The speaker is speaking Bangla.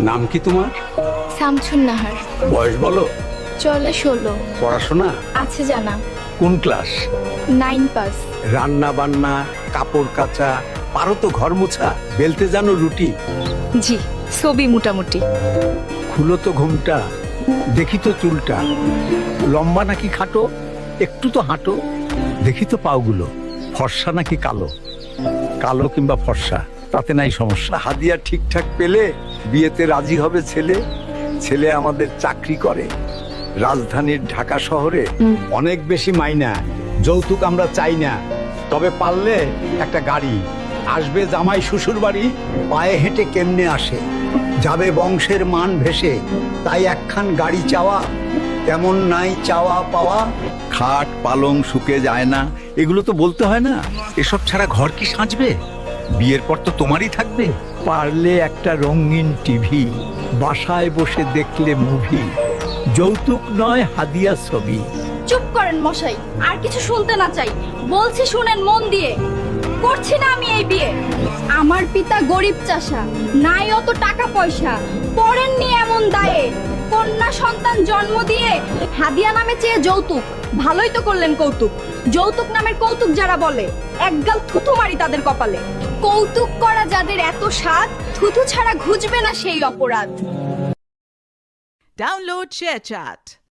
নাম কি তোমার? শামছুন নাহার। বয়স বলো। চলে 16। পড়াশোনা আছে জানা। কোন ক্লাস? 9 পাস। রান্না বান্না, কাপড় কাচা, পারো তো ঘর মোছা, বেলতে জানো রুটি? জি, ছবি মোটামুটি। খুলো তো ঘুমটা, দেখি তো চুলটা, লম্বা নাকি খাটো, একটু তো হাঁটো, দেখি তো পাওগুলো, ফর্সা নাকি কালো, কালো কিংবা ফর্সা তাতে নাই সমস্যা। হাদিয়া ঠিকঠাক পেলে বিয়েতে রাজি হবে ছেলে। ছেলে আমাদের চাকরি করে রাজধানীর ঢাকা শহরে, অনেক বেশি মাইনা, যৌতুক আমরা চাই না, তবে পারলে একটা গাড়ি। আসবে জামাই শ্বশুর বাড়ি, পায়ে হেঁটে কেমনে আসে, যাবে বংশের মান ভেসে, তাই একখান গাড়ি চাওয়া, তেমন নাই চাওয়া পাওয়া। খাট পালং শুকে যায় না, এগুলো তো বলতে হয় না। এসব ছাড়া ঘর কি সাজবে? বিয়ের পর তো তোমারই থাকবে। পারলে একটা রঙিন টিভি, বাসায় বসে দেখলে মুভি, যৌতুক নয় হাদিয়া ছবি। চুপ করেন মশাই, আর কিছু শুনতে না চাই। বলছি শুনেন মন দিয়ে, করছি না আমি এই বিয়ে। আমার পিতা গরিব চাষা, নাই অত টাকা পয়সা, পড়েননি এমন দায়ে, কন্যা সন্তান জন্ম দিয়ে হাদিয়া নামে চেয়ে যৌতুক। ভালোই তো করলেন কৌতুক। যৌতুক নামের কৌতুক যারা বলে, একগাল থুতু মারি তাদের কপালে। কৌতুক করা যাদের এত স্বাদ, থুতু ছাড়া ঘুচবে না সেই অপরাধ। Download ShareChat.